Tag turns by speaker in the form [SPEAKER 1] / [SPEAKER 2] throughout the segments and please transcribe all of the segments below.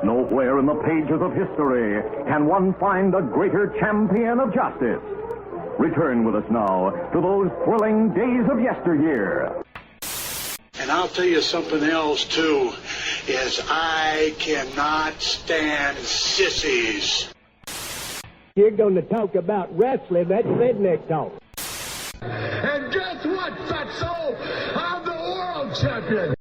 [SPEAKER 1] Nowhere in the pages of history can one find a greater champion of justice. Return with us now to those thrilling days of yesteryear.
[SPEAKER 2] And I'll tell you something else, too, is I cannot stand sissies.
[SPEAKER 3] You're going to talk about wrestling, that's redneck talk.
[SPEAKER 2] And guess what, fatso? I'm the world champion.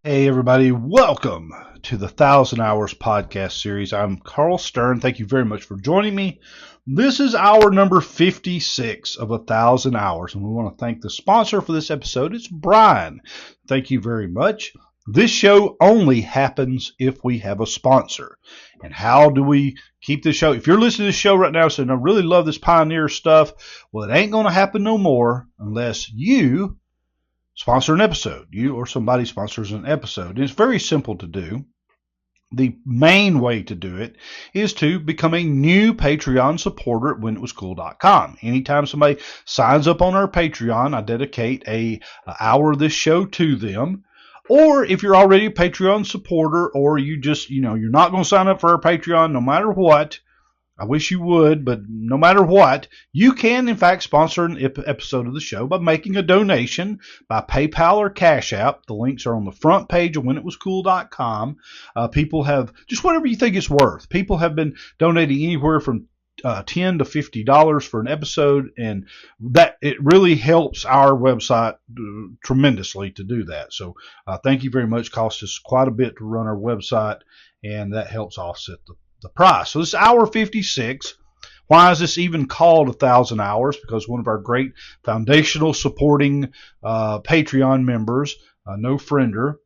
[SPEAKER 4] Hey everybody, welcome to the 1,000 Hours podcast series. I'm Carl Stern. Thank you very much for joining me. This is hour number 56 of 1,000 Hours, and we want to thank the sponsor for this episode. It's Brian. Thank you very much. This show only happens if we have a sponsor. And how do we keep this show? If you're listening to this show right now saying, I really love this Pioneer stuff, well, it ain't going to happen no more unless you sponsor an episode. You or somebody sponsors an episode. And it's very simple to do. The main way to do it is to become a new Patreon supporter at whenitwascool.com. Anytime somebody signs up on our Patreon, I dedicate an hour of this show to them. Or if you're already a Patreon supporter, or you just, you're not going to sign up for our Patreon no matter what, I wish you would, but no matter what, you can, in fact, sponsor an episode of the show by making a donation by PayPal or Cash App. The links are on the front page of whenitwascool.com. People have, just whatever you think it's worth. People have been donating anywhere from $10 to $50 for an episode, and that it really helps our website tremendously to do that. So thank you very much. Costs us quite a bit to run our website, and that helps offset the price. So this is hour 56. Why is this even called 1,000 Hours? Because one of our great foundational supporting Patreon members, No Friender,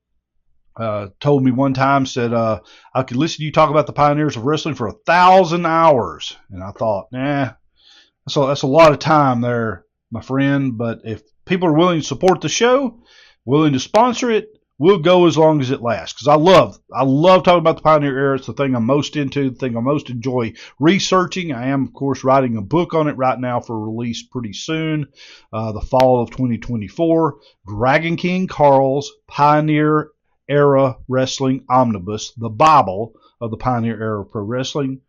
[SPEAKER 4] told me one time, said, I could listen to you talk about the pioneers of wrestling for 1,000 hours. And I thought, that's a lot of time there, my friend. But if people are willing to support the show, willing to sponsor it, we'll go as long as it lasts. Because I love talking about the Pioneer era. It's the thing I'm most into, the thing I most enjoy researching. I am, of course, writing a book on it right now for release pretty soon, the fall of 2024. Dragon King Carl's Pioneer Era Wrestling Omnibus, the Bible of the Pioneer Era of Pro Wrestling.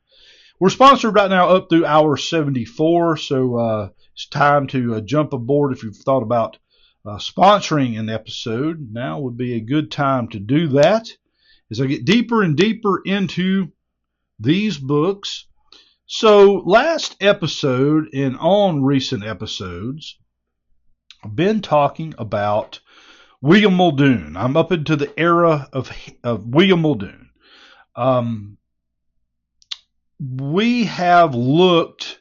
[SPEAKER 4] We're sponsored right now up through hour 74, so it's time to jump aboard if you've thought about sponsoring an episode. Now would be a good time to do that as I get deeper and deeper into these books. So last episode and on recent episodes, I've been talking about William Muldoon. I'm up into the era of William Muldoon. We have looked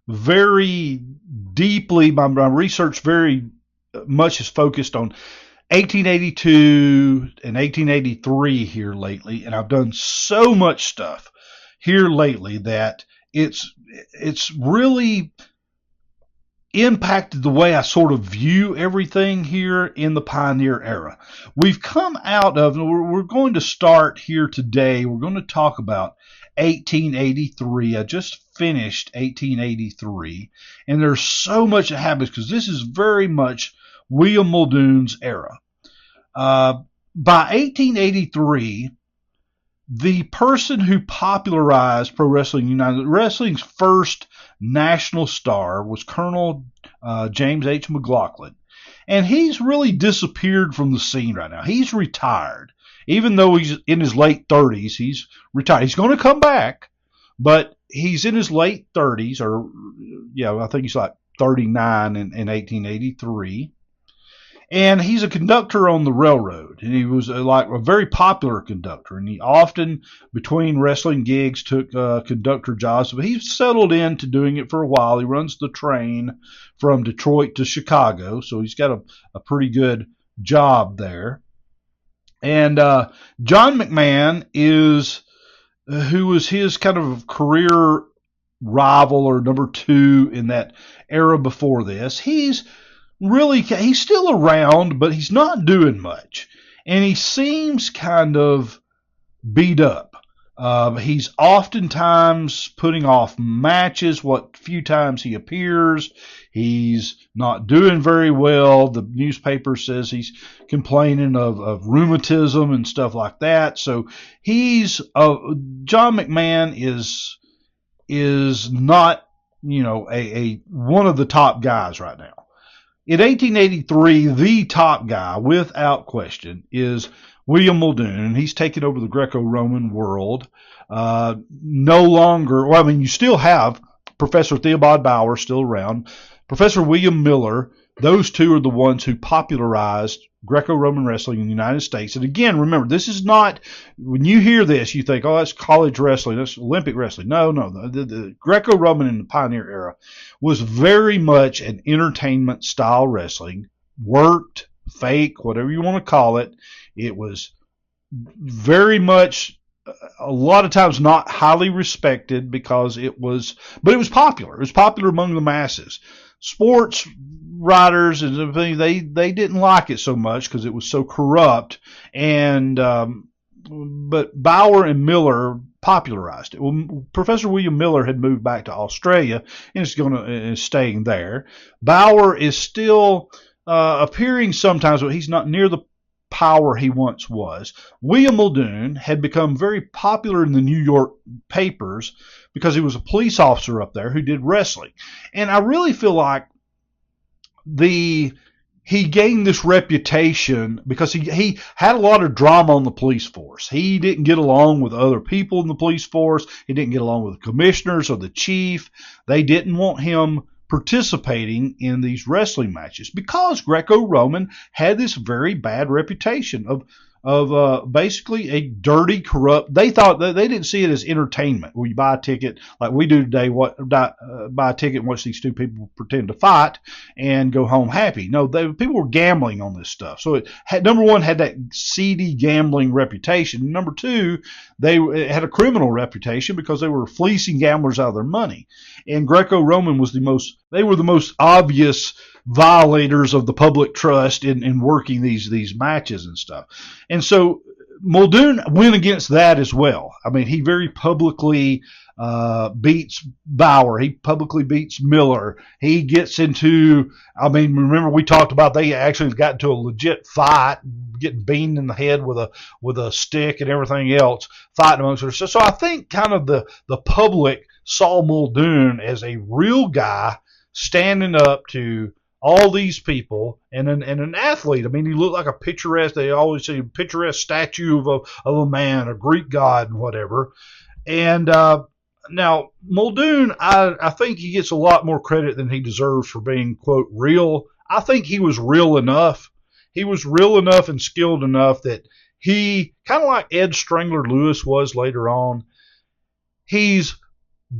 [SPEAKER 4] very deeply, my research very much is focused on 1882 and 1883 here lately, and I've done so much stuff here lately that it's really impacted the way I sort of view everything here in the Pioneer era. We've come out of, and we're going to start here today, we're going to talk about 1883. I just finished 1883, and there's so much that happens because this is very much William Muldoon's era. By 1883, the person who popularized Pro Wrestling United, wrestling's first national star, was Colonel James H. McLaughlin. And he's really disappeared from the scene right now. He's retired. Even though he's in his late 30s, he's retired. He's going to come back, but he's in his late 30s, or, I think he's like 39 in 1883. And he's a conductor on the railroad, and he was like a very popular conductor, and he often, between wrestling gigs, took conductor jobs, but he's settled into doing it for a while. He runs the train from Detroit to Chicago, so he's got a pretty good job there. And John McMahon who was his kind of career rival or number two in that era before this. He's still around, but he's not doing much. And he seems kind of beat up. He's oftentimes putting off matches. What few times he appears, he's not doing very well. The newspaper says he's complaining of rheumatism and stuff like that. So he's John McMahon is not, a one of the top guys right now. In 1883, the top guy, without question, is William Muldoon, and he's taken over the Greco-Roman world. No longer, you still have Professor Theobald Bauer still around, Professor William Miller. Those two are the ones who popularized Greco-Roman wrestling in the United States. And again, remember, this is not, when you hear this, you think, oh, that's college wrestling, that's Olympic wrestling. No. The Greco-Roman in the Pioneer era was very much an entertainment style wrestling, worked, fake, whatever you want to call it. It was very much, a lot of times, not highly respected because it was popular. It was popular among the masses. Sports writers and everything, they didn't like it so much because it was so corrupt. And but Bauer and popularized it. Well, Professor William Miller had moved back to Australia and is staying there. Bauer is still appearing sometimes, but he's not near the power he once was. William Muldoon had become very popular in the New York papers because he was a police officer up there who did wrestling. And I really feel like he gained this reputation because he had a lot of drama on the police force. He didn't get along with other people in the police force. He didn't get along with the commissioners or the chief. They didn't want him participating in these wrestling matches because Greco-Roman had this very bad reputation of basically a dirty, corrupt. They thought that they didn't see it as entertainment. Where you buy a ticket like we do today, buy a ticket and watch these two people pretend to fight and go home happy. No, people were gambling on this stuff. So it had, number one, had that seedy gambling reputation. Number two, it had a criminal reputation because they were fleecing gamblers out of their money. And Greco-Roman was the most obvious violators of the public trust in working these matches and stuff. And so Muldoon went against that as well. I mean, he very publicly beats Bauer. He publicly beats Miller. He gets into, remember we talked about they actually got into a legit fight, getting beaten in the head with a stick and everything else, fighting amongst themselves. So I think kind of the public saw Muldoon as a real guy standing up to all these people and an athlete. I mean, he looked like a picturesque, they always say picturesque statue of a man, a Greek god and whatever. And now Muldoon, I think he gets a lot more credit than he deserves for being, quote, real. I think he was real enough. He was real enough and skilled enough that he, kind of like Ed Strangler Lewis was later on, he's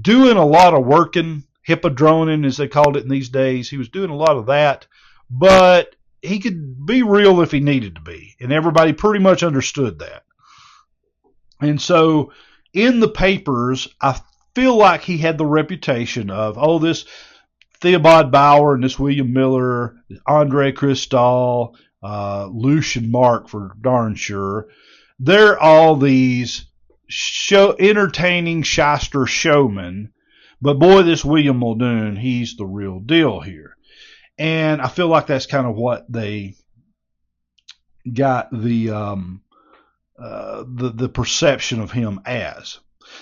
[SPEAKER 4] doing a lot of working, hippodroning, as they called it in these days. He was doing a lot of that, but he could be real if he needed to be, and everybody pretty much understood that. And so in the papers, I feel like he had the reputation of, this Theobald Bauer and this William Miller, Andre Christol, Lucian Mark for darn sure. They're all these entertaining shyster showmen. But boy, this William Muldoon, he's the real deal here. And I feel like that's kind of what they got the perception of him as.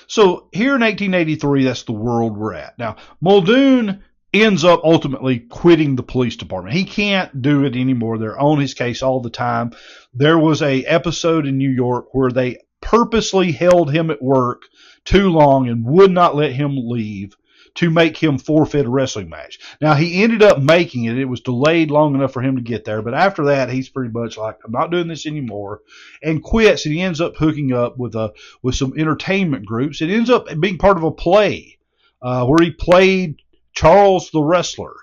[SPEAKER 4] So here in 1883, that's the world we're at. Now, Muldoon ends up ultimately quitting the police department. He can't do it anymore. They're on his case all the time. There was a episode in New York where they purposely held him at work too long and would not let him leave to make him forfeit a wrestling match. Now, he ended up making it. It was delayed long enough for him to get there. But after that, he's pretty much like, I'm not doing this anymore, and quits. And he ends up hooking up with some entertainment groups. It ends up being part of a play where he played Charles the Wrestler.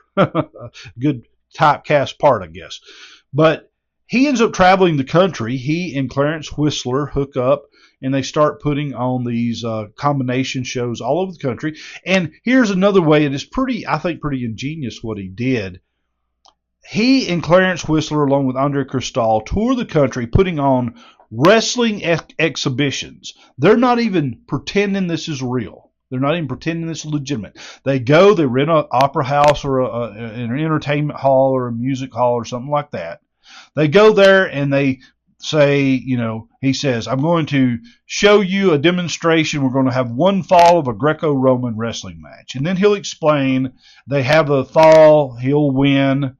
[SPEAKER 4] Good typecast part, I guess. But he ends up traveling the country. He and Clarence Whistler hook up, and they start putting on these combination shows all over the country. And here's another way, and it's pretty ingenious what he did. He and Clarence Whistler, along with Andre Christol, tour the country putting on wrestling exhibitions. They're not even pretending this is real. They're not even pretending this is legitimate. They go, they rent an opera house or an entertainment hall or a music hall or something like that. They go there and they say, he says, I'm going to show you a demonstration. We're going to have one fall of a Greco-Roman wrestling match. And then he'll explain, they have a fall, he'll win.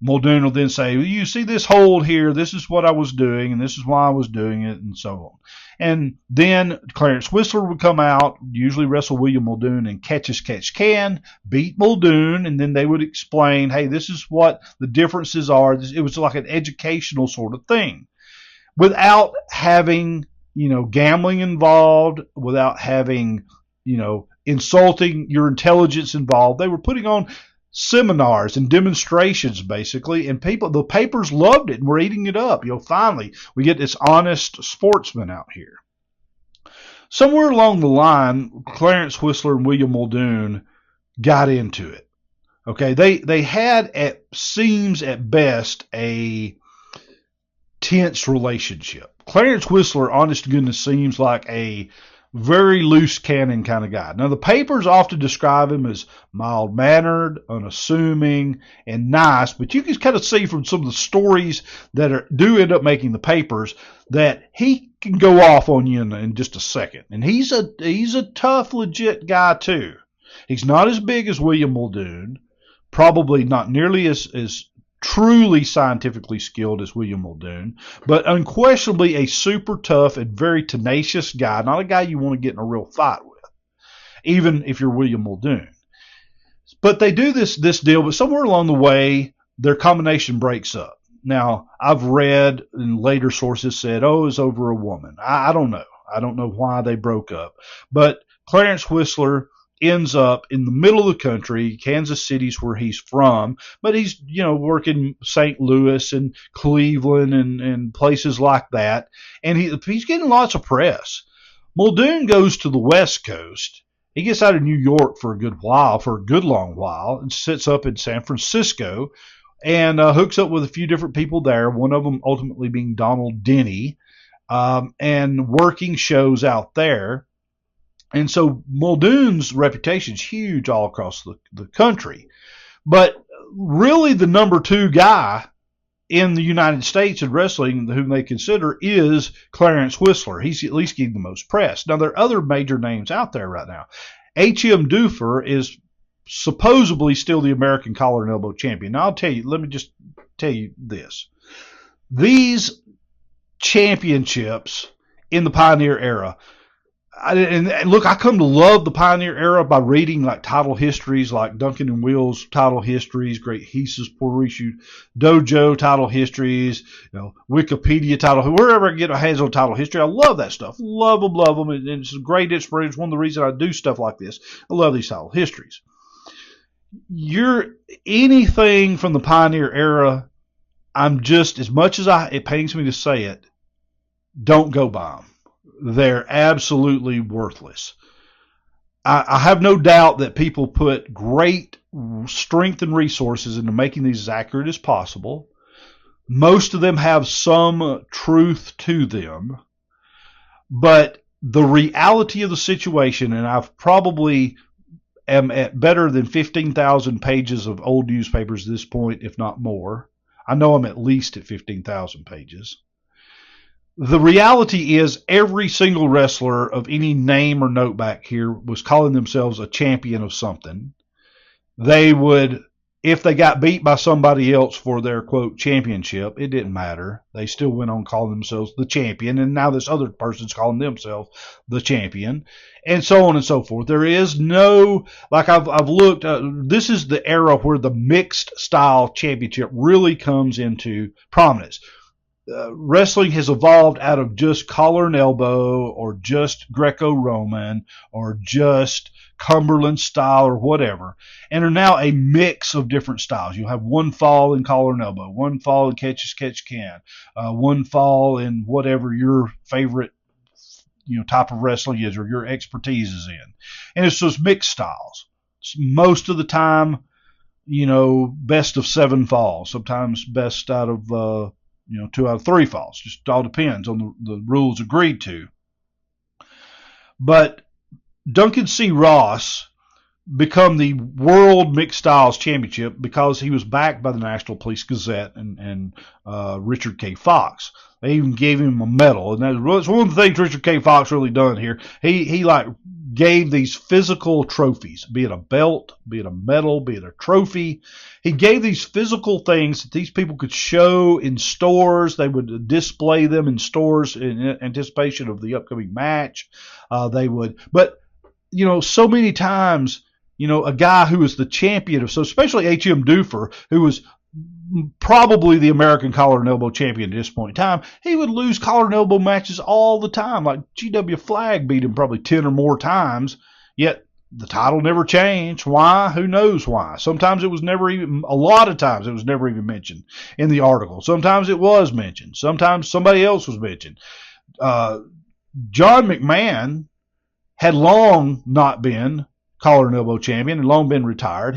[SPEAKER 4] Muldoon will then say, you see this hold here, this is what I was doing, and this is why I was doing it, and so on. And then Clarence Whistler would come out, usually wrestle William Muldoon, and catch as catch can, beat Muldoon, and then they would explain, hey, this is what the differences are. It was like an educational sort of thing. Without having, gambling involved, without having, insulting your intelligence involved. They were putting on seminars and demonstrations, basically, and the papers loved it and were eating it up. Finally, we get this honest sportsman out here. Somewhere along the line, Clarence Whistler and William Muldoon got into it. Okay, they had, seems at best, a tense relationship. Clarence Whistler, honest to goodness, seems like a very loose cannon kind of guy. Now, the papers often describe him as mild-mannered, unassuming, and nice, but you can kind of see from some of the stories that do end up making the papers that he can go off on you in just a second. And he's a tough, legit guy, too. He's not as big as William Muldoon, probably not nearly as truly scientifically skilled as William Muldoon, but unquestionably a super tough and very tenacious guy, not a guy you want to get in a real fight with, even if you're William Muldoon. But they do this deal, but somewhere along the way, their combination breaks up. Now, I've read, and later sources said, it's over a woman. I don't know. I don't know why they broke up. But Clarence Whistler ends up in the middle of the country. Kansas City's where he's from, but he's, working St. Louis and Cleveland and places like that. And he's getting lots of press. Muldoon goes to the West Coast. He gets out of New York for a good long while, and sits up in San Francisco and hooks up with a few different people there, one of them ultimately being Donald Denny, and working shows out there. And so Muldoon's reputation is huge all across the country. But really the number 2 guy in the United States in wrestling, whom they consider, is Clarence Whistler. He's at least getting the most press. Now, there are other major names out there right now. H.M. Duffer is supposedly still the American collar and elbow champion. Now, let me just tell you this. These championships in the Pioneer era, and look, I come to love the Pioneer era by reading like title histories, like Duncan and Will's title histories, Great Hesus Puerto Dojo title histories, Wikipedia title, wherever I get a hands on title history. I love that stuff. Love them. And it's a great inspiration. It's one of the reasons I do stuff like this. I love these title histories. Anything from the Pioneer era, I'm just, as much as it pains me to say it, don't go by them. They're absolutely worthless. I have no doubt that people put great strength and resources into making these as accurate as possible. Most of them have some truth to them. But the reality of the situation, and I've probably am at better than 15,000 pages of old newspapers at this point, if not more. I know I'm at least at 15,000 pages. The reality is every single wrestler of any name or note back here was calling themselves a champion of something. They would, if they got beat by somebody else for their, quote, championship, it didn't matter. They still went on calling themselves the champion, and now this other person's calling themselves the champion, and so on and so forth. There is no, like I've looked, this is the era where the mixed style championship really comes into prominence. Wrestling has evolved out of just collar and elbow or just Greco-Roman or just Cumberland style or whatever, and are now a mix of different styles. You'll have one fall in collar and elbow, one fall in catch as catch can, one fall in whatever your favorite type of wrestling is or your expertise is in. And it's those mixed styles. Most of the time, best of 7 falls, sometimes best out of 2 out of 3 falls. Just all depends on the rules agreed to. But Duncan C. Ross become the World Mixed Styles Championship because he was backed by the National Police Gazette and Richard K. Fox. They even gave him a medal, and that's one of the things Richard K. Fox really done here. He gave these physical trophies, be it a belt, be it a medal, be it a trophy. He gave these physical things that these people could show in stores. They would display them in stores in anticipation of the upcoming match. But so many times, a guy who was the champion of, so especially H.M. Duffer, who was probably the American collar and elbow champion at this point in time, he would lose collar and elbow matches all the time. Like G.W. Flagg beat him probably 10 or more times, yet the title never changed. Why? Who knows why? Sometimes it was never even, a lot of times it was never even mentioned in the article. Sometimes it was mentioned. Sometimes somebody else was mentioned. John McMahon had long not been collar and elbow champion and long been retired.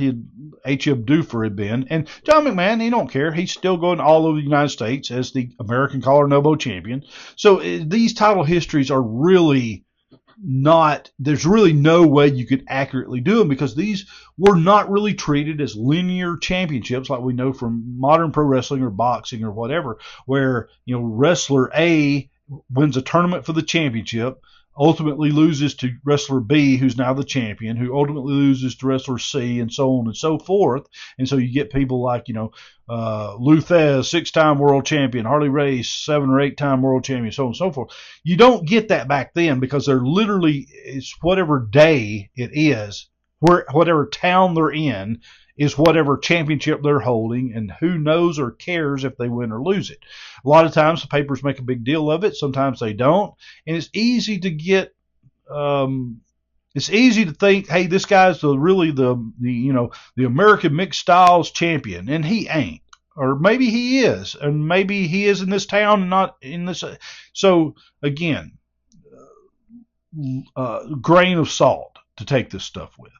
[SPEAKER 4] H.M. Duffer had been. And John McMahon, he don't care. He's still going all over the United States as the American collar and elbow champion. So these title histories are really not, there's really no way you could accurately do them because these were not really treated as linear championships like we know from modern pro wrestling or boxing or whatever, where, wrestler A wins a tournament for the championship, ultimately loses to wrestler B, who's now the champion, who ultimately loses to wrestler C, and so on and so forth. And so you get people like, Lou Thesz, 6-time world champion, Harley Race, 7 or 8-time world champion, so on and so forth. You don't get that back then because they're literally, it's whatever day it is, whatever town they're in, is whatever championship they're holding, and who knows or cares if they win or lose it. A lot of times the papers make a big deal of it. Sometimes they don't. And it's easy to get, it's easy to think, hey, this guy's really the American Mixed Styles champion, and he ain't. Or maybe he is, and maybe he is in this town and not in this. So again, grain of salt to take this stuff with.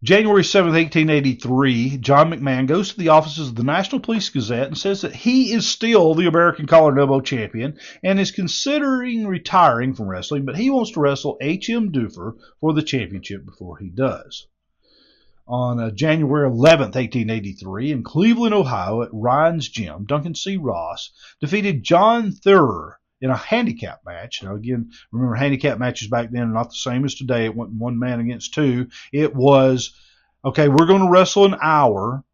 [SPEAKER 4] January 7th, 1883, John McMahon goes to the offices of the National Police Gazette and says that he is still the American collar and elbow champion and is considering retiring from wrestling, but he wants to wrestle H.M. Duffer for the championship before he does. On January 11th, 1883, in Cleveland, Ohio, at Ryan's Gym, Duncan C. Ross defeated John Thurer in a handicap match. Now, again, remember, handicap matches back then are not the same as today. It wasn't 1 man against 2. It was, okay, we're going to wrestle an hour,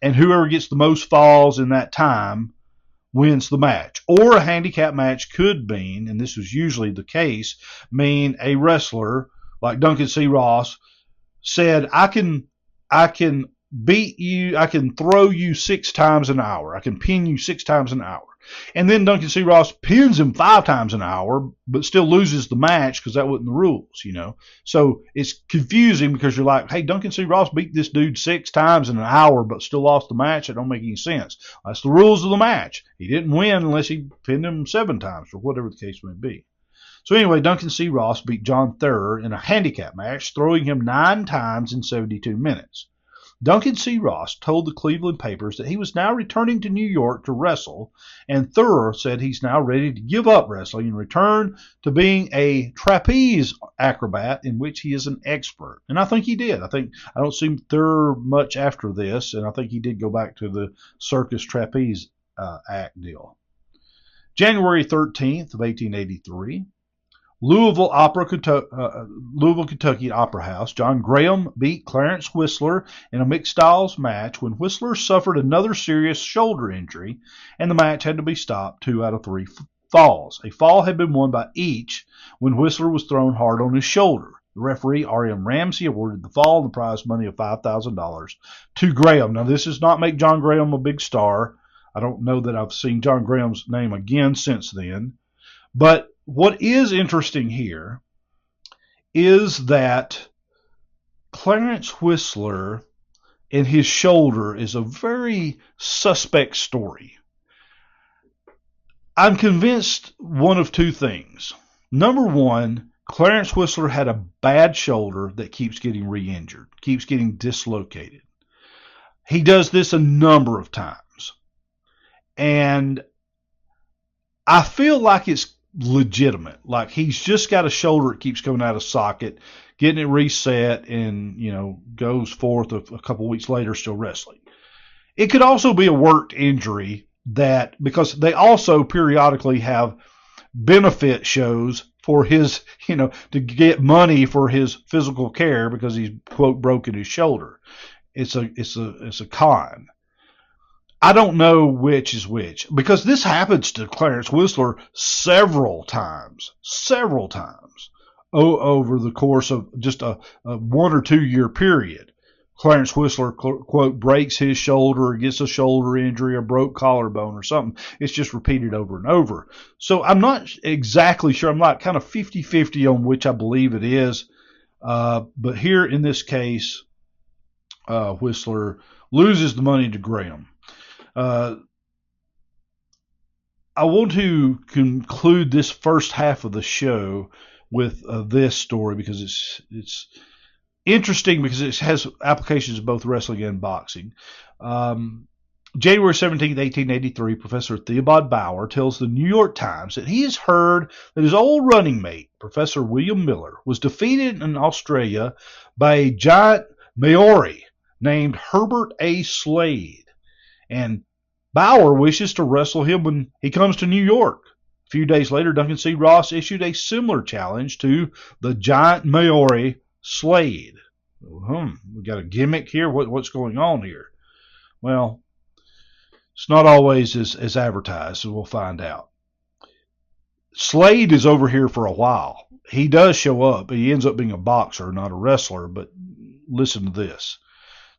[SPEAKER 4] and whoever gets the most falls in that time wins the match. Or a handicap match could mean, and this was usually the case, mean a wrestler like Duncan C. Ross said, I can beat you, I can throw you 6 times an hour. I can pin you 6 times an hour. And then Duncan C. Ross pins him 5 times an hour, but still loses the match because that wasn't the rules, So it's confusing because you're like, hey, Duncan C. Ross beat this dude 6 times in an hour, but still lost the match. That don't make any sense. That's the rules of the match. He didn't win unless he pinned him 7 times, or whatever the case may be. So anyway, Duncan C. Ross beat John Thurer in a handicap match, throwing him 9 times in 72 minutes. Duncan C. Ross told the Cleveland papers that he was now returning to New York to wrestle, and Thurer said he's now ready to give up wrestling and return to being a trapeze acrobat in which he is an expert. And I think he did. I don't see Thurer much after this, and I think he did go back to the circus trapeze act deal. January 13th of 1883. Louisville, Kentucky Opera House. John Graham beat Clarence Whistler in a mixed styles match when Whistler suffered another serious shoulder injury, and the match had to be stopped 2 out of 3 falls. A fall had been won by each when Whistler was thrown hard on his shoulder. The referee, R.M. Ramsey, awarded the fall and the prize money of $5,000 to Graham. Now, this does not make John Graham a big star. I don't know that I've seen John Graham's name again since then. But what is interesting here is that Clarence Whistler and his shoulder is a very suspect story. I'm convinced one of 2 things. Number one, Clarence Whistler had a bad shoulder that keeps getting re-injured, keeps getting dislocated. He does this a number of times. And I feel like it's legitimate. Like he's just got a shoulder that keeps coming out of socket, getting it reset, and goes forth a couple weeks later still wrestling. It could also be a worked injury because they also periodically have benefit shows for his, to get money for his physical care because he's quote broken his shoulder. It's a con. I don't know which is which because this happens to Clarence Whistler several times over the course of just a 1 or 2 year period. Clarence Whistler, quote, breaks his shoulder, gets a shoulder injury, a broke collarbone or something. It's just repeated over and over. So I'm not exactly sure. I'm like kind of 50-50 on which I believe it is. But here in this case, Whistler loses the money to Graham. I want to conclude this first half of the show with this story because it's interesting because it has applications of both wrestling and boxing. January 17th, 1883, Professor Theobald Bauer tells the New York Times that he has heard that his old running mate, Professor William Miller, was defeated in Australia by a giant Maori named Herbert A. Slade. And Bauer wishes to wrestle him when he comes to New York. A few days later, Duncan C. Ross issued a similar challenge to the giant Maori Slade. We got a gimmick here. What's going on here? Well, it's not always as advertised, so we'll find out. Slade is over here for a while. He does show up. He ends up being a boxer, not a wrestler, but listen to this.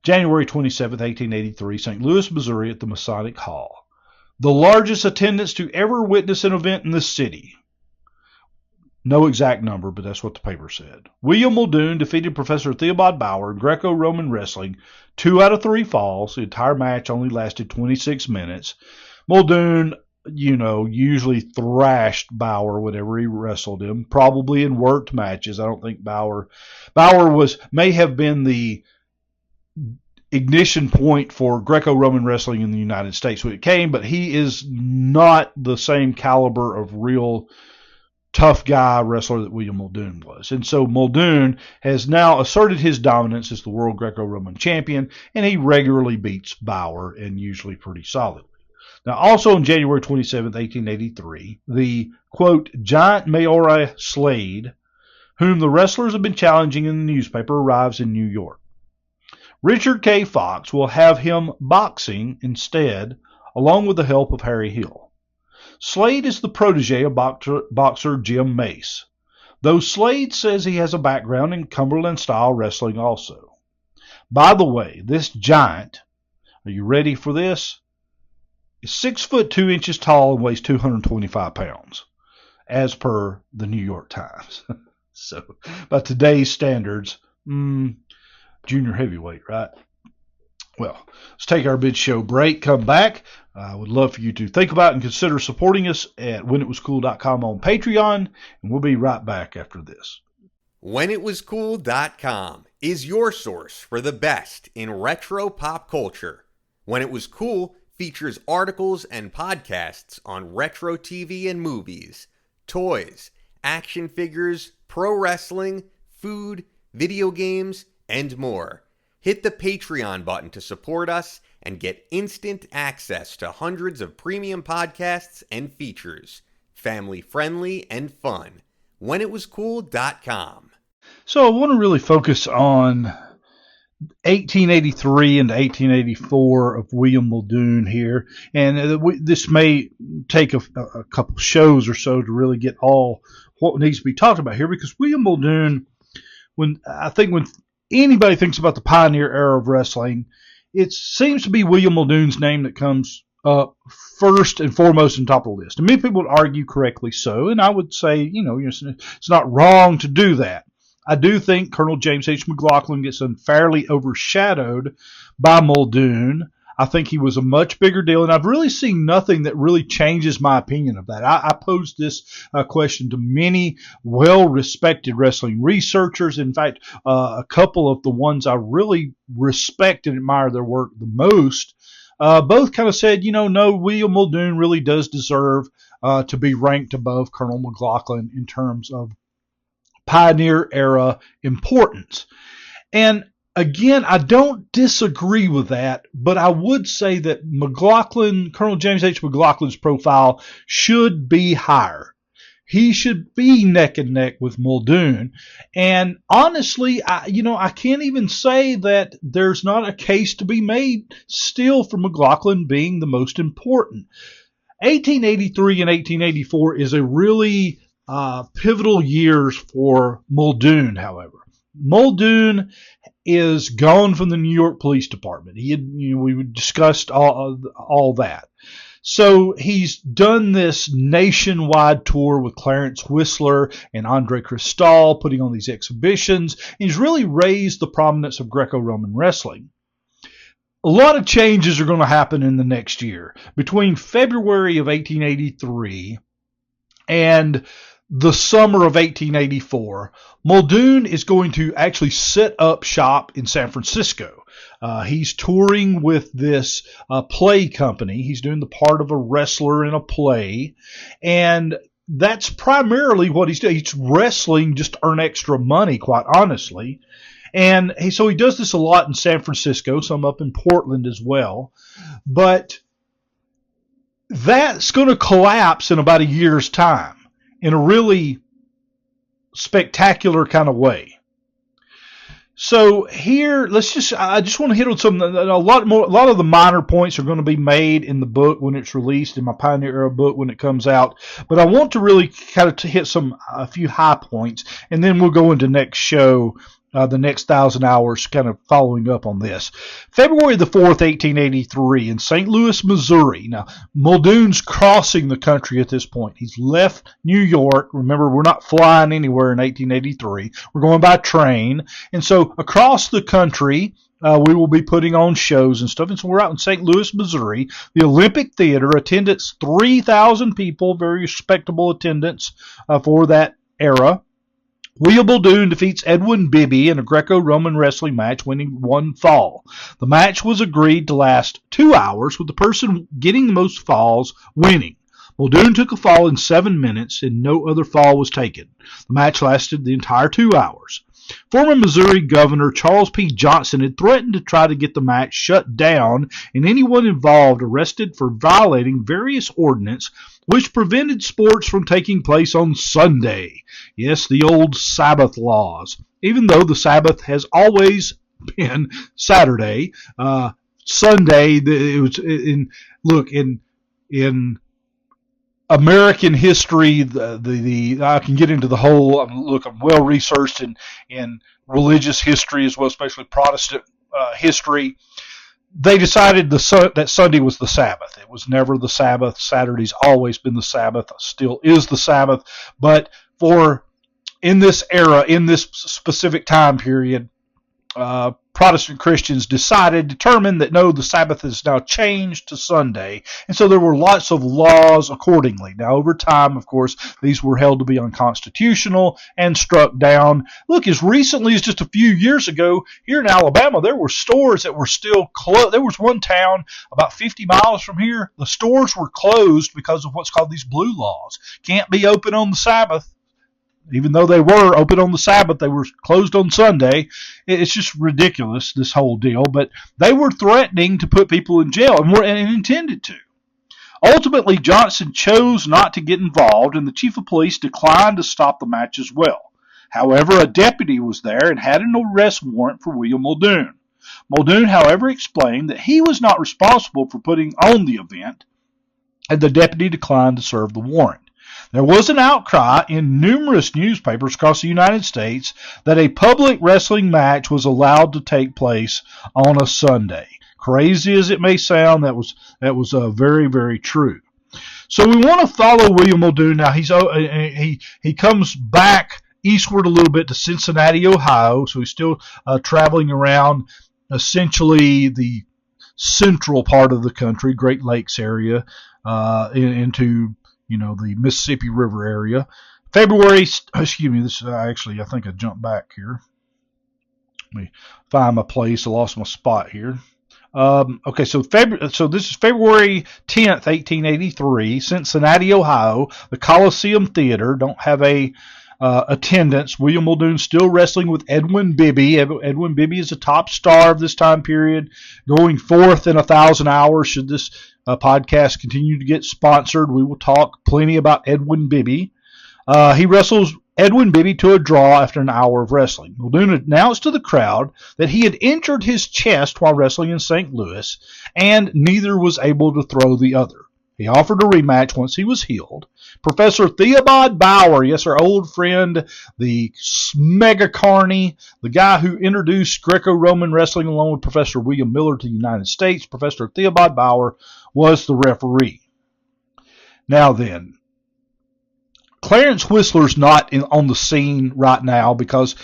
[SPEAKER 4] January 27, 1883, St. Louis, Missouri, at the Masonic Hall. The largest attendance to ever witness an event in the city. No exact number, but that's what the paper said. William Muldoon defeated Professor Theobald Bauer in Greco-Roman wrestling 2 out of 3 falls. The entire match only lasted 26 minutes. Muldoon, usually thrashed Bauer whenever he wrestled him, probably in worked matches. I don't think Bauer may have been the ignition point for Greco-Roman wrestling in the United States when it came, but he is not the same caliber of real tough guy wrestler that William Muldoon was. And so Muldoon has now asserted his dominance as the world Greco-Roman champion, and he regularly beats Bauer, and usually pretty solidly. Now, also on January 27, 1883, the, quote, giant Maori Slade, whom the wrestlers have been challenging in the newspaper, arrives in New York. Richard K. Fox will have him boxing instead, along with the help of Harry Hill. Slade is the protege of boxer Jim Mace, though Slade says he has a background in Cumberland-style wrestling also. By the way, this giant, are you ready for this? Is 6 foot 2 inches tall and weighs 225 pounds, as per the New York Times. So, by today's standards, junior heavyweight, right? Well, let's take our mid-show break, come back. I would love for you to think about and consider supporting us at whenitwascool.com on Patreon, and we'll be right back after this.
[SPEAKER 5] Whenitwascool.com is your source for the best in retro pop culture. When It Was Cool features articles and podcasts on retro TV and movies, toys, action figures, pro wrestling, food, video games, and more. Hit the Patreon button to support us and get instant access to hundreds of premium podcasts and features. Family friendly and fun. Whenitwascool.com.
[SPEAKER 4] So I want to really focus on 1883 and 1884 of William Muldoon here. And this may take a couple shows or so to really get all what needs to be talked about here, because William Muldoon, when anybody thinks about the pioneer era of wrestling, it seems to be William Muldoon's name that comes up first and foremost on top of the list. And many people would argue correctly so, and I would say, it's not wrong to do that. I do think Colonel James H. McLaughlin gets unfairly overshadowed by Muldoon. I think he was a much bigger deal, and I've really seen nothing that really changes my opinion of that. I posed this question to many well-respected wrestling researchers. In fact, a couple of the ones I really respect and admire their work the most both kind of said, no, William Muldoon really does deserve to be ranked above Colonel McLaughlin in terms of Pioneer era importance. And again, I don't disagree with that, but I would say that Colonel James H. McLaughlin's profile should be higher. He should be neck and neck with Muldoon. And honestly, I can't even say that there's not a case to be made still for McLaughlin being the most important. 1883 and 1884 is a really pivotal years for Muldoon, however. Muldoon is gone from the New York Police Department. We discussed all that. So he's done this nationwide tour with Clarence Whistler and Andre Christol, putting on these exhibitions. He's really raised the prominence of Greco-Roman wrestling. A lot of changes are going to happen in the next year. Between February of 1883 and the summer of 1884, Muldoon is going to actually set up shop in San Francisco. He's touring with this play company. He's doing the part of a wrestler in a play. And that's primarily what he's doing. He's wrestling just to earn extra money, quite honestly. And so he does this a lot in San Francisco, some up in Portland as well. But that's going to collapse in about a year's time in a really spectacular kind of way. So here, I just want to hit on something. A lot of the minor points are going to be made in the book when it's released, in my Pioneer Era book when it comes out. But I want to really kind of hit a few high points, and then we'll go into next show, the next 1,000 hours, kind of following up on this. February the 4th, 1883, in St. Louis, Missouri. Now, Muldoon's crossing the country at this point. He's left New York. Remember, we're not flying anywhere in 1883. We're going by train. And so across the country, we will be putting on shows and stuff. And so we're out in St. Louis, Missouri. The Olympic Theater, attendance 3,000 people, very respectable attendance for that era. William Muldoon defeats Edwin Bibby in a Greco-Roman wrestling match, winning one fall. The match was agreed to last 2 hours, with the person getting the most falls winning. Muldoon took a fall in 7 minutes, and no other fall was taken. The match lasted the entire 2 hours. Former Missouri Governor Charles P. Johnson had threatened to try to get the match shut down and anyone involved arrested for violating various ordinances which prevented sports from taking place on Sunday. Yes, the old Sabbath laws. Even though the Sabbath has always been Saturday, Sunday, it was in American history, I can get into the whole. I'm well researched in religious history as well, especially Protestant history. They decided that Sunday was the Sabbath. It was never the Sabbath. Saturday's always been the Sabbath. Still is the Sabbath. But in this era, in this specific time period, Protestant Christians determined that no, the Sabbath is now changed to Sunday. And so there were lots of laws accordingly. Now, over time, of course, these were held to be unconstitutional and struck down. Look, as recently as just a few years ago, here in Alabama, there were stores that were still closed. There was one town about 50 miles from here. The stores were closed because of what's called these blue laws. Can't be open on the Sabbath. Even though they were open on the Sabbath, they were closed on Sunday. It's just ridiculous, this whole deal. But they were threatening to put people in jail and intended to. Ultimately, Johnson chose not to get involved, and the chief of police declined to stop the match as well. However, a deputy was there and had an arrest warrant for William Muldoon. Muldoon, however, explained that he was not responsible for putting on the event, and the deputy declined to serve the warrant. There was an outcry in numerous newspapers across the United States that a public wrestling match was allowed to take place on a Sunday. Crazy as it may sound, that was very, very true. So we want to follow William Muldoon. Now he comes back eastward a little bit to Cincinnati, Ohio. So he's still traveling around essentially the central part of the country, Great Lakes area, into the Mississippi River area. I think I jumped back here. Let me find my place. I lost my spot here. Okay, so this is February 10th, 1883, Cincinnati, Ohio. The Coliseum Theater don't have a attendance. William Muldoon still wrestling with Edwin Bibby. Edwin Bibby is a top star of this time period, going forth in 1,000 hours. Should this podcast continue to get sponsored, we will talk plenty about Edwin Bibby. He wrestles Edwin Bibby to a draw after an hour of wrestling. Muldoon announced to the crowd that he had injured his chest while wrestling in St. Louis, and neither was able to throw the other. He offered a rematch once he was healed. Professor Theobald Bauer, yes, our old friend, the mega carny, the guy who introduced Greco-Roman wrestling along with Professor William Miller to the United States, Professor Theobald Bauer was the referee. Now then, Clarence Whistler's not on the scene right now because,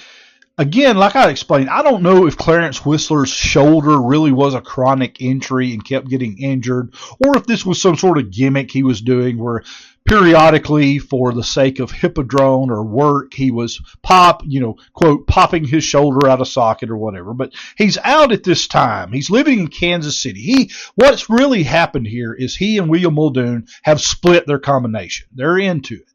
[SPEAKER 4] again, like I explained, I don't know if Clarence Whistler's shoulder really was a chronic injury and kept getting injured, or if this was some sort of gimmick he was doing where periodically, for the sake of hippodrome or work, he was quote, popping his shoulder out of socket or whatever. But he's out at this time. He's living in Kansas City. What's really happened here is he and William Muldoon have split their combination. They're into it.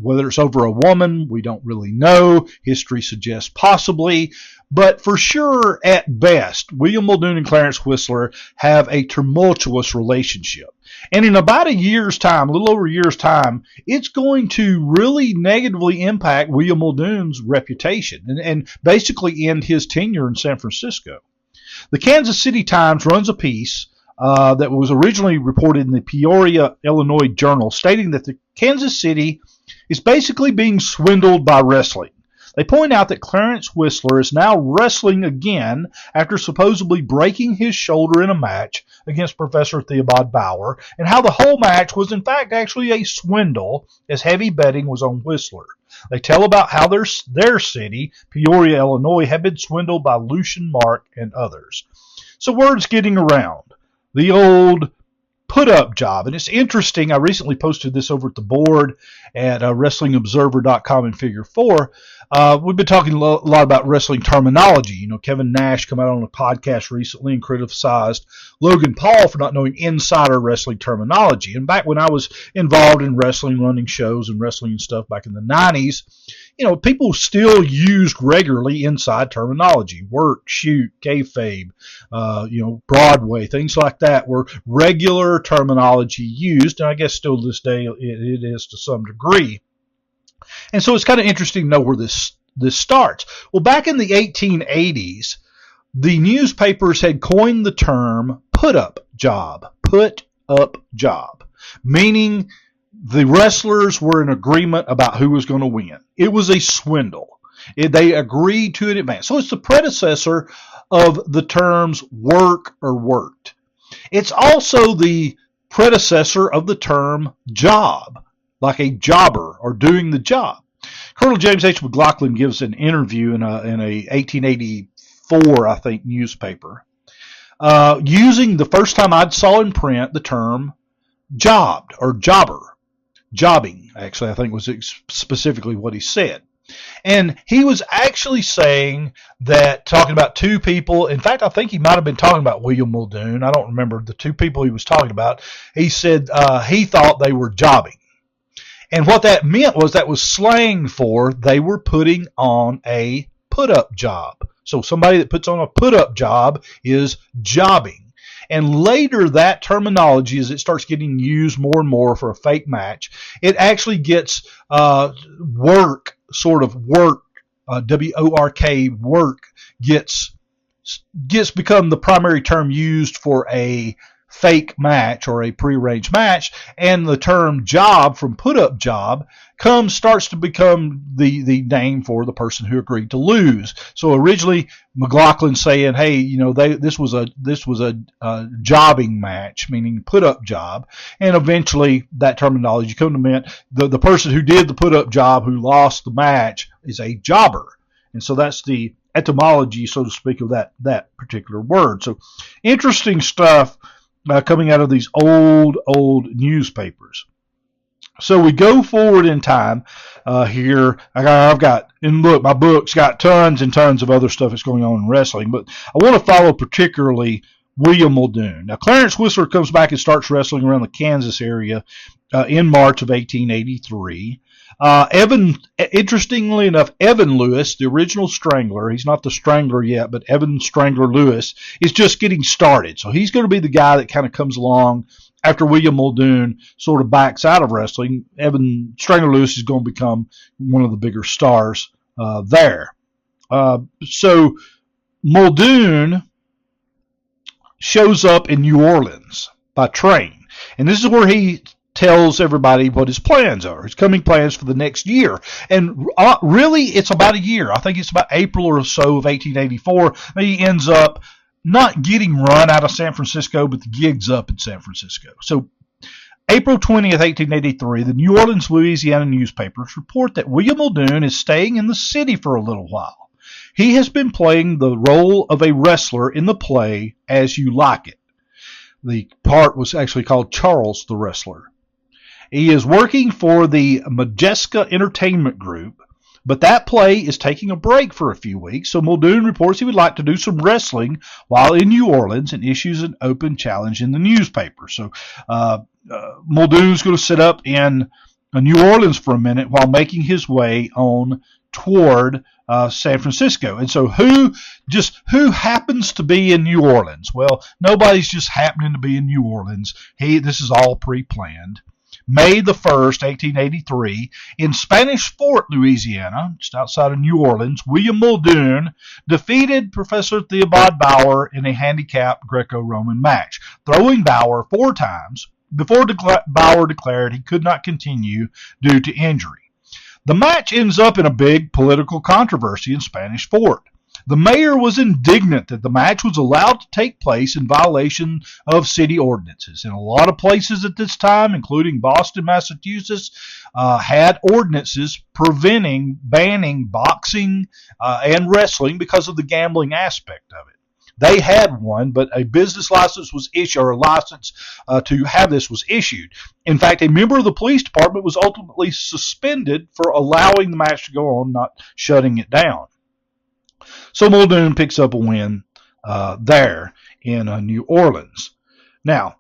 [SPEAKER 4] Whether it's over a woman, we don't really know. History suggests possibly. But for sure, at best, William Muldoon and Clarence Whistler have a tumultuous relationship. And in about a year's time, a little over a year's time, it's going to really negatively impact William Muldoon's reputation and basically end his tenure in San Francisco. The Kansas City Times runs a piece that was originally reported in the Peoria, Illinois Journal, stating that the Kansas City is basically being swindled by wrestling. They point out that Clarence Whistler is now wrestling again after supposedly breaking his shoulder in a match against Professor Theobald Bauer, and how the whole match was in fact actually a swindle, as heavy betting was on Whistler. They tell about how their city, Peoria, Illinois, had been swindled by Lucian Mark and others. So word's getting around. The old put-up job. And it's interesting. I recently posted this over at the board at WrestlingObserver.com in Figure 4. We've been talking a lot about wrestling terminology. You know, Kevin Nash came out on a podcast recently and criticized Logan Paul for not knowing insider wrestling terminology. And back when I was involved in wrestling, running shows and wrestling and stuff back in the 90s, you know, people still used regularly inside terminology. Work, shoot, kayfabe, Broadway, things like that were regular terminology used, and I guess still to this day it is to some degree. And so it's kind of interesting to know where this starts. Well, back in the 1880s, the newspapers had coined the term put-up job, meaning the wrestlers were in agreement about who was going to win. It was a swindle. They agreed to it in advance. So it's the predecessor of the terms work or worked. It's also the predecessor of the term job, like a jobber or doing the job. Colonel James H. McLaughlin gives an interview in a 1884, I think, newspaper, using the first time I saw in print the term jobbed or jobber. Jobbing, actually, I think was specifically what he said. And he was actually saying that, talking about two people, in fact, I think he might have been talking about William Muldoon. I don't remember the two people he was talking about. He said he thought they were jobbing. And what that meant was that was slang for they were putting on a put-up job. So somebody that puts on a put-up job is jobbing. And later, that terminology, as it starts getting used more and more for a fake match, it actually gets work, W-O-R-K, work, gets become the primary term used for a fake match or a prearranged match, and the term job from put-up job starts to become the name for the person who agreed to lose. So originally McLaughlin saying, hey, you know, this was a jobbing match, meaning put-up job, and eventually that terminology come to mean the person who did the put-up job who lost the match is a jobber. And so that's the etymology, so to speak, of that particular word. So interesting stuff coming out of these old newspapers. So we go forward in time here. I've got, and look, my book's got tons and tons of other stuff that's going on in wrestling, but I want to follow particularly William Muldoon. Now, Clarence Whistler comes back and starts wrestling around the Kansas area in March of 1883. Interestingly enough, Evan Lewis, the original Strangler, he's not the Strangler yet, but Evan Strangler Lewis is just getting started. So he's going to be the guy that kind of comes along after William Muldoon sort of backs out of wrestling. Evan Strangler Lewis is going to become one of the bigger stars there. So Muldoon shows up in New Orleans by train. And this is where he tells everybody what his plans are, his coming plans for the next year. And really, it's about a year. I think it's about April or so of 1884. He ends up not getting run out of San Francisco, but the gig's up in San Francisco. So April 20th, 1883, the New Orleans, Louisiana newspapers report that William Muldoon is staying in the city for a little while. He has been playing the role of a wrestler in the play As You Like It. The part was actually called Charles the Wrestler. He is working for the Majeska Entertainment Group, but that play is taking a break for a few weeks, so Muldoon reports he would like to do some wrestling while in New Orleans and issues an open challenge in the newspaper. So Muldoon's going to sit up in New Orleans for a minute while making his way on toward San Francisco. And so who happens to be in New Orleans? Well, nobody's just happening to be in New Orleans. This is all pre-planned. May the 1st, 1883, in Spanish Fort, Louisiana, just outside of New Orleans, William Muldoon defeated Professor Theobald Bauer in a handicapped Greco-Roman match, throwing Bauer 4 times before Bauer declared he could not continue due to injury. The match ends up in a big political controversy in Spanish Fort. The mayor was indignant that the match was allowed to take place in violation of city ordinances. And a lot of places at this time, including Boston, Massachusetts, had ordinances banning boxing and wrestling because of the gambling aspect of it. They had one, but a business license was issued, or a license to have this was issued. In fact, a member of the police department was ultimately suspended for allowing the match to go on, not shutting it down. So Muldoon picks up a win there in New Orleans. Now,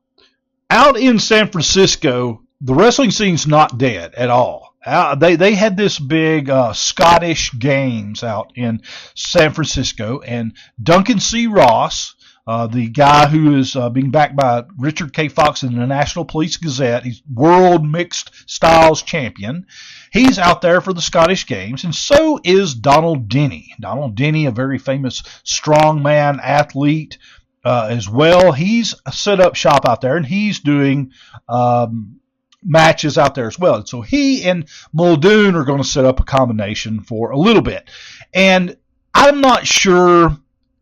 [SPEAKER 4] out in San Francisco, the wrestling scene's not dead at all. They had this big Scottish Games out in San Francisco, and Duncan C. Ross, the guy who is being backed by Richard K. Fox in the National Police Gazette, he's world mixed styles champion. He's out there for the Scottish Games, and so is Donald Denny. Donald Denny, a very famous strongman athlete as well. He's set up shop out there, and he's doing matches out there as well. And so he and Muldoon are going to set up a combination for a little bit. And I'm not sure.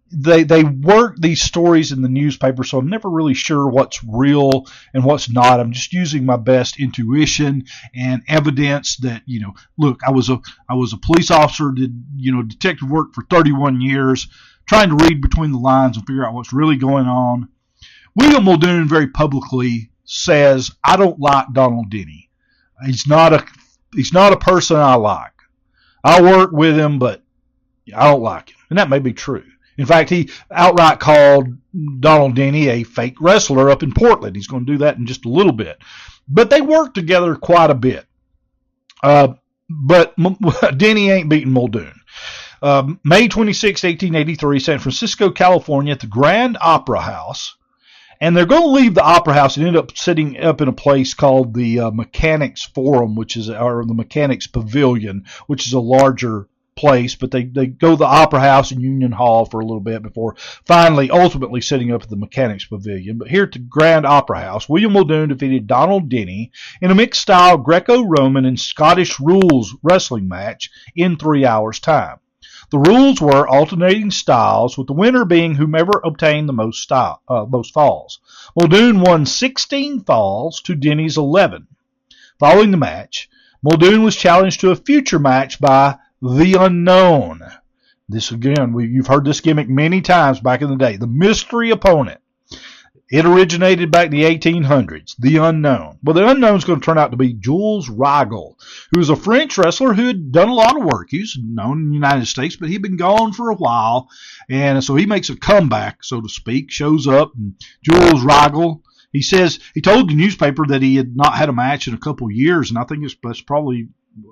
[SPEAKER 4] They work these stories in the newspaper, so I'm never really sure what's real and what's not. I'm just using my best intuition and evidence that, look, I was a police officer, did, detective work for 31 years, trying to read between the lines and figure out what's really going on. William Muldoon very publicly says, I don't like Donald Denny. He's not a person I like. I work with him, but I don't like him. And that may be true. In fact, he outright called Donald Denny a fake wrestler up in Portland. He's going to do that in just a little bit. But they work together quite a bit. But Denny ain't beating Muldoon. May 26, 1883, San Francisco, California, at the Grand Opera House. And they're going to leave the Opera House and end up sitting up in a place called the Mechanics Forum, or the Mechanics Pavilion, which is a larger place, but they go to the Opera House and Union Hall for a little bit before finally ultimately setting up at the Mechanics Pavilion. But here at the Grand Opera House, William Muldoon defeated Donald Denny in a mixed style Greco-Roman and Scottish rules wrestling match in 3 hours time. The rules were alternating styles, with the winner being whomever obtained the most falls. Muldoon won 16 falls to Denny's 11. Following the match, Muldoon was challenged to a future match by The Unknown. This, again, you've heard this gimmick many times back in the day. The mystery opponent. It originated back in the 1800s, the unknown. Well, the unknown is going to turn out to be Jules Riegel, who was a French wrestler who had done a lot of work. He was known in the United States, but he'd been gone for a while. And so he makes a comeback, so to speak, shows up. And Jules Riegel, he says, he told the newspaper that he had not had a match in a couple years, and I think that's probably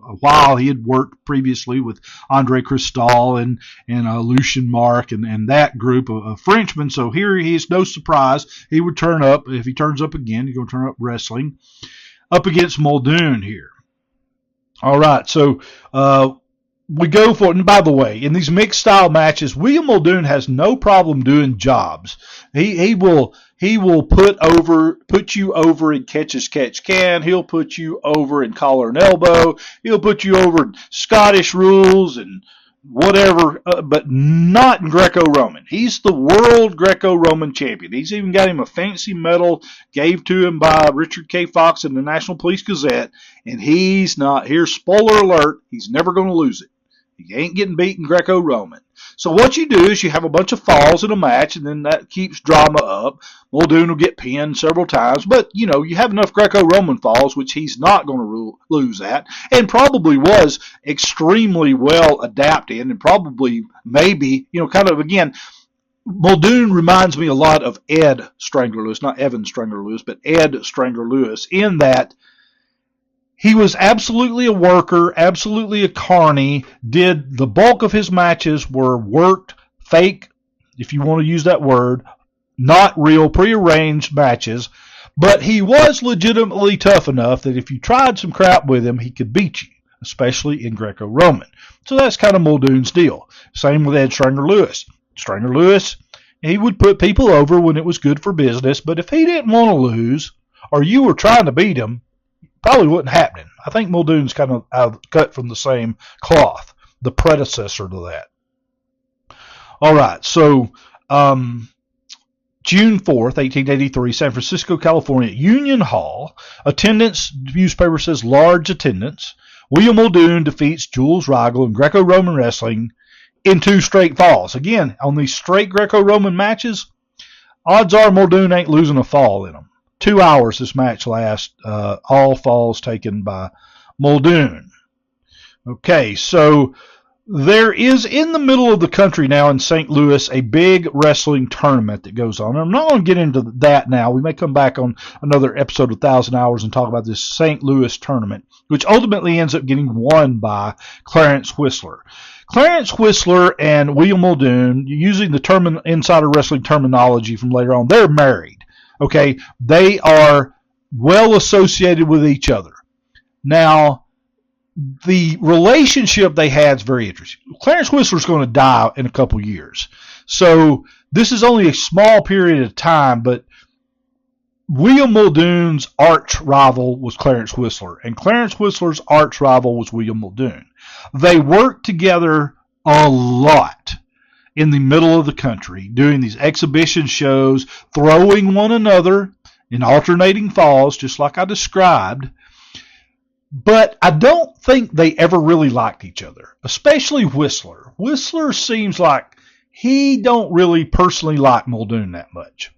[SPEAKER 4] a while. He had worked previously with Andre Christol and Lucien Marc and that group of Frenchmen. So here he is, no surprise. He would turn up. If he turns up again, he's going to turn up wrestling up against Muldoon here. All right, so we go for it. And by the way, in these mixed style matches, William Muldoon has no problem doing jobs. He will put you over in catch as catch can. He'll put you over in collar and elbow. He'll put you over in Scottish rules and whatever, but not in Greco-Roman. He's the world Greco-Roman champion. He's even got him a fancy medal gave to him by Richard K. Fox in the National Police Gazette, and he's not, here's spoiler alert, he's never going to lose it. He ain't getting beaten Greco-Roman. So what you do is you have a bunch of falls in a match, and then that keeps drama up. Muldoon will get pinned several times, but, you know, you have enough Greco-Roman falls, which he's not going to lose at, and probably was extremely well adapted, and probably maybe, you know, kind of, again, Muldoon reminds me a lot of Ed Strangler Lewis, not Evan Strangler Lewis, but Ed Strangler Lewis, in that he was absolutely a worker, absolutely a carny, did the bulk of his matches were worked, fake, if you want to use that word, not real, prearranged matches, but he was legitimately tough enough that if you tried some crap with him, he could beat you, especially in Greco-Roman. So that's kind of Muldoon's deal. Same with Ed Strangler Lewis. Strangler Lewis, he would put people over when it was good for business, but if he didn't want to lose, or you were trying to beat him, probably wasn't happening. I think Muldoon's kind of cut from the same cloth, the predecessor to that. All right, so June 4th, 1883, San Francisco, California, Union Hall. Attendance, newspaper says large attendance. William Muldoon defeats Jules Riegel in Greco-Roman wrestling in 2 straight falls. Again, on these straight Greco-Roman matches, odds are Muldoon ain't losing a fall in them. 2 hours this match lasts, all falls taken by Muldoon. Okay, so there is in the middle of the country now in St. Louis a big wrestling tournament that goes on. I'm not going to get into that now. We may come back on another episode of 1,000 Hours and talk about this St. Louis tournament, which ultimately ends up getting won by Clarence Whistler. Clarence Whistler and William Muldoon, using the insider wrestling terminology from later on, they're married. Okay, they are well associated with each other. Now, the relationship they had is very interesting. Clarence Whistler's going to die in a couple years. So this is only a small period of time, but William Muldoon's arch rival was Clarence Whistler, and Clarence Whistler's arch rival was William Muldoon. They worked together a lot in the middle of the country, doing these exhibition shows, throwing one another in alternating falls, just like I described. But I don't think they ever really liked each other, especially Whistler. Whistler seems like he don't really personally like Muldoon that much.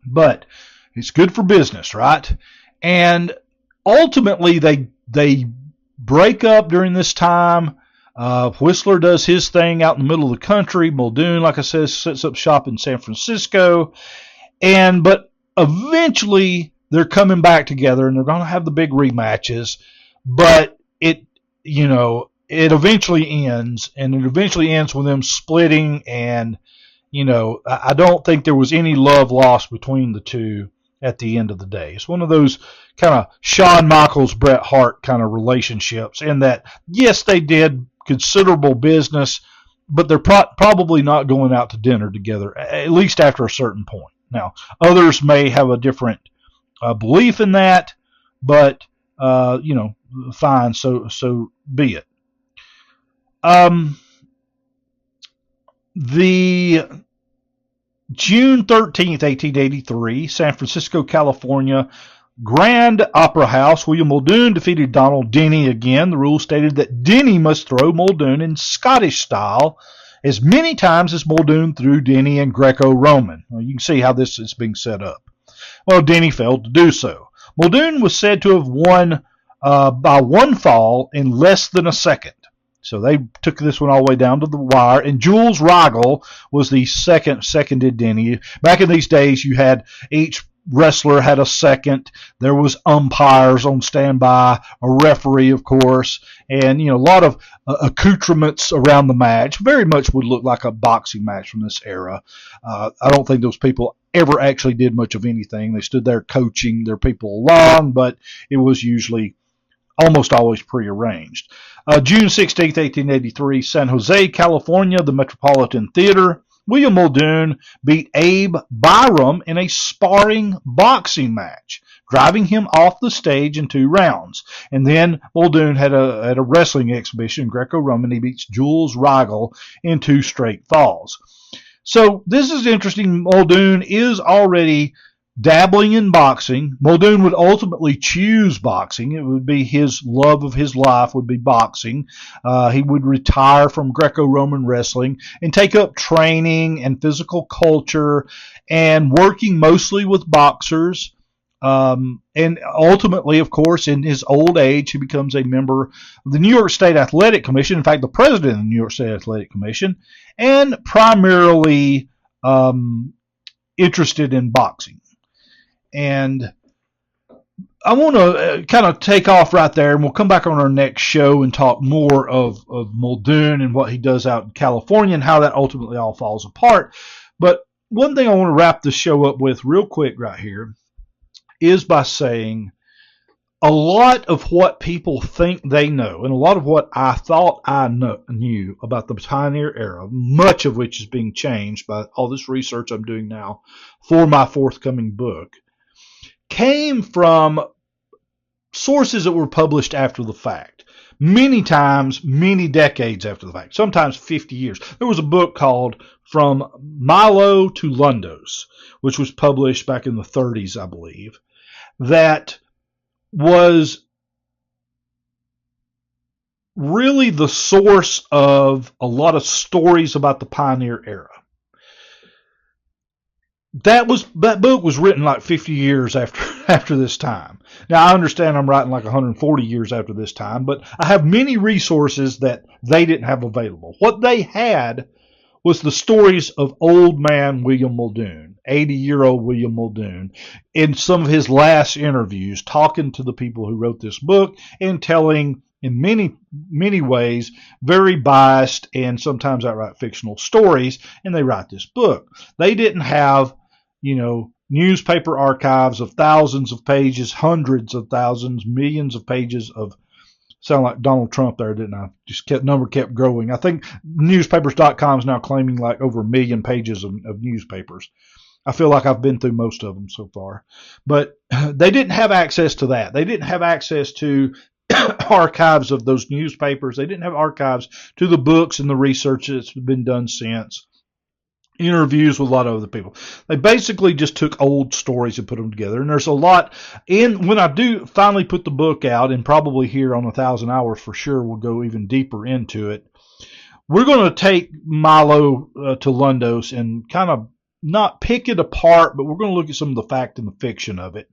[SPEAKER 4] But it's good for business, right? And ultimately, they break up during this time. Whistler does his thing out in the middle of the country. Muldoon, like I said, sets up shop in San Francisco. But eventually they're coming back together and they're going to have the big rematches. But it eventually ends, and it eventually ends with them splitting. And I don't think there was any love lost between the two at the end of the day. It's one of those kind of Shawn Michaels, Bret Hart kind of relationships, in that yes, they did considerable business, but they're probably not going out to dinner together, at least after a certain point. Now, others may have a different belief in that, but fine, so be it. The June 13th, 1883, San Francisco, California, Grand Opera House. William Muldoon defeated Donald Denny again. The rule stated that Denny must throw Muldoon in Scottish style as many times as Muldoon threw Denny in Greco-Roman. Well, you can see how this is being set up. Well, Denny failed to do so. Muldoon was said to have won by one fall in less than a second. So they took this one all the way down to the wire. And Jules Riegel was the seconded Denny. Back in these days, you had each wrestler had a second. There was umpires on standby, a referee, of course, and a lot of accoutrements around the match. Very much would look like a boxing match from this era. I don't think those people ever actually did much of anything. They stood there coaching their people along, but it was usually almost always prearranged. June 16, 1883, San Jose, California, the Metropolitan Theater. William Muldoon beat Abe Byram in a sparring boxing match, driving him off the stage in 2 rounds. And then Muldoon had a wrestling exhibition, Greco-Roman. He beats Jules Riegel in 2 straight falls. So this is interesting. Muldoon is already dabbling in boxing. Muldoon would ultimately choose boxing. It would be his love of his life would be boxing. He would retire from Greco-Roman wrestling and take up training and physical culture and working mostly with boxers. And ultimately, of course, in his old age, he becomes a member of the New York State Athletic Commission. In fact, the president of the New York State Athletic Commission, and primarily interested in boxing. And I want to kind of take off right there, and we'll come back on our next show and talk more of Muldoon and what he does out in California and how that ultimately all falls apart. But one thing I want to wrap the show up with real quick right here is by saying a lot of what people think they know, and a lot of what I thought I knew about the Pioneer era, much of which is being changed by all this research I'm doing now for my forthcoming book, came from sources that were published after the fact. Many times, many decades after the fact, sometimes 50 years. There was a book called From Milo to Lundos, which was published back in the 30s, I believe, that was really the source of a lot of stories about the Pioneer era. That book was written like 50 years after this time. Now, I understand I'm writing like 140 years after this time, but I have many resources that they didn't have available. What they had was the stories of old man William Muldoon, 80-year-old William Muldoon, in some of his last interviews, talking to the people who wrote this book and telling, in many ways, very biased and sometimes outright fictional stories, and they write this book. They didn't have, newspaper archives of thousands of pages, hundreds of thousands, millions of pages of, sound like Donald Trump there, didn't I? Number kept growing. I think newspapers.com is now claiming like over 1 million pages of newspapers. I feel like I've been through most of them so far. But they didn't have access to that. They didn't have access to archives of those newspapers. They didn't have archives to the books and the research that's been done since. Interviews with a lot of other people. They basically just took old stories and put them together. And there's a lot when I do finally put the book out, and probably here on 1,000 Hours for sure, we'll go even deeper into it. We're going to take Milo to Lundos and kind of not pick it apart, but we're going to look at some of the fact and the fiction of it.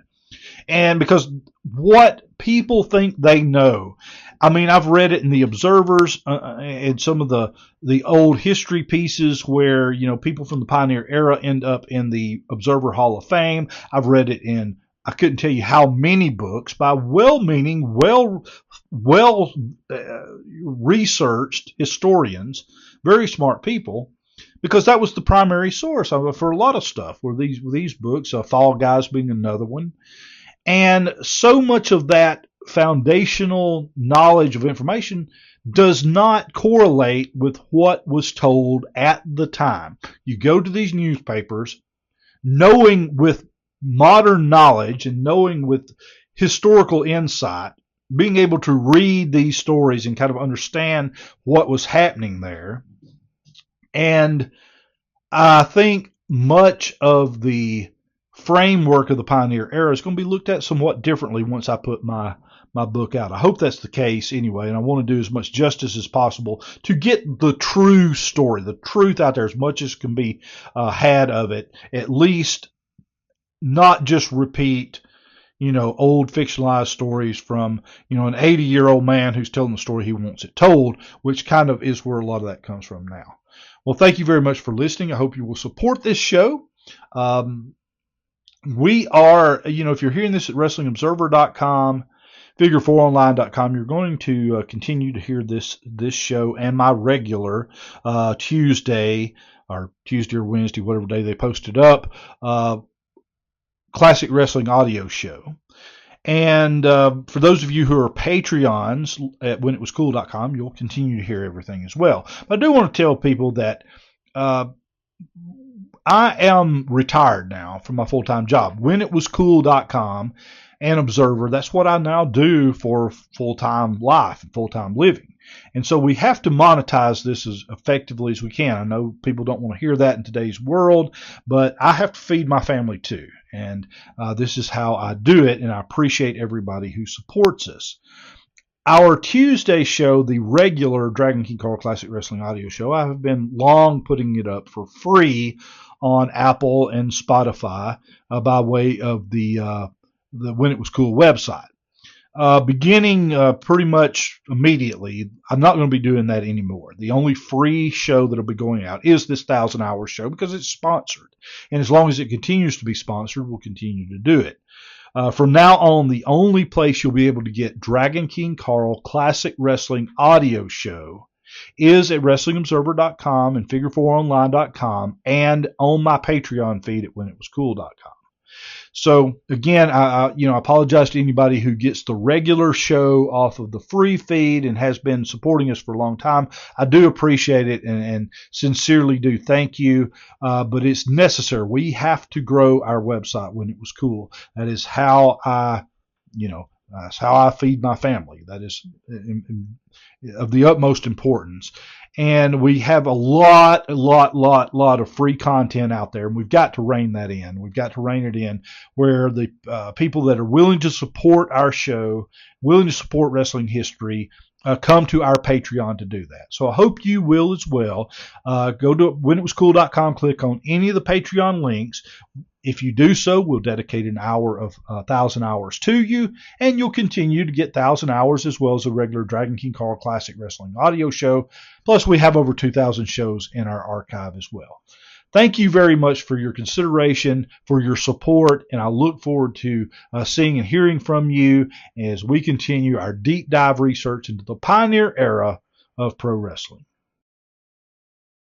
[SPEAKER 4] And because what people think they know, I mean, I've read it in the Observers and some of the old history pieces where, people from the Pioneer era end up in the Observer Hall of Fame. I've read it in, I couldn't tell you how many books by well-meaning, researched historians, very smart people, because that was the primary source for a lot of stuff. Were these books, Fall Guys being another one. And so much of that foundational knowledge of information does not correlate with what was told at the time. You go to these newspapers knowing with modern knowledge and knowing with historical insight, being able to read these stories and kind of understand what was happening there. And I think much of the framework of the Pioneer era is going to be looked at somewhat differently once I put my my book out. I hope that's the case anyway, and I want to do as much justice as possible to get the true story, the truth out there as much as can be had of it, at least not just repeat, old fictionalized stories from, an 80-year-old man who's telling the story he wants it told, which kind of is where a lot of that comes from now. Well, thank you very much for listening. I hope you will support this show. We are, if you're hearing this at WrestlingObserver.com, Figure4Online.com, you're going to continue to hear this show and my regular Tuesday or Wednesday, whatever day they post it up, Classic Wrestling audio show. And for those of you who are Patreons at WhenItWasCool.com, you'll continue to hear everything as well. But I do want to tell people that I am retired now from my full-time job. WhenItWasCool.com and Observer, that's what I now do for full-time life and full-time living. And so we have to monetize this as effectively as we can. I know people don't want to hear that in today's world, but I have to feed my family too. And this is how I do it, and I appreciate everybody who supports us. Our Tuesday show, the regular Dragon King Carl Classic Wrestling audio show, I have been long putting it up for free on Apple and Spotify by way of the When It Was Cool website. Beginning pretty much immediately, I'm not going to be doing that anymore. The only free show that will be going out is this 1,000 Hours show because it's sponsored. And as long as it continues to be sponsored, we'll continue to do it. From now on, the only place you'll be able to get Dragon King Carl Classic Wrestling audio show is at WrestlingObserver.com and Figure4Online.com and on my Patreon feed at WhenItWasCool.com. So again, I apologize to anybody who gets the regular show off of the free feed and has been supporting us for a long time. I do appreciate it and sincerely do thank you. But it's necessary. We have to grow our website When It Was Cool. That is how that's how I feed my family. That is of the utmost importance. And we have a lot of free content out there, and we've got to rein that in. We've got to rein it in where the people that are willing to support our show, willing to support wrestling history, come to our Patreon to do that. So I hope you will as well. Go to WhenItWasCool.com, click on any of the Patreon links. If you do so, we'll dedicate an hour of 1,000 Hours to you, and you'll continue to get 1,000 Hours as well as a regular Dragon King Carl Classic Wrestling audio show. Plus, we have over 2,000 shows in our archive as well. Thank you very much for your consideration, for your support, and I look forward to seeing and hearing from you as we continue our deep dive research into the pioneer era of pro wrestling.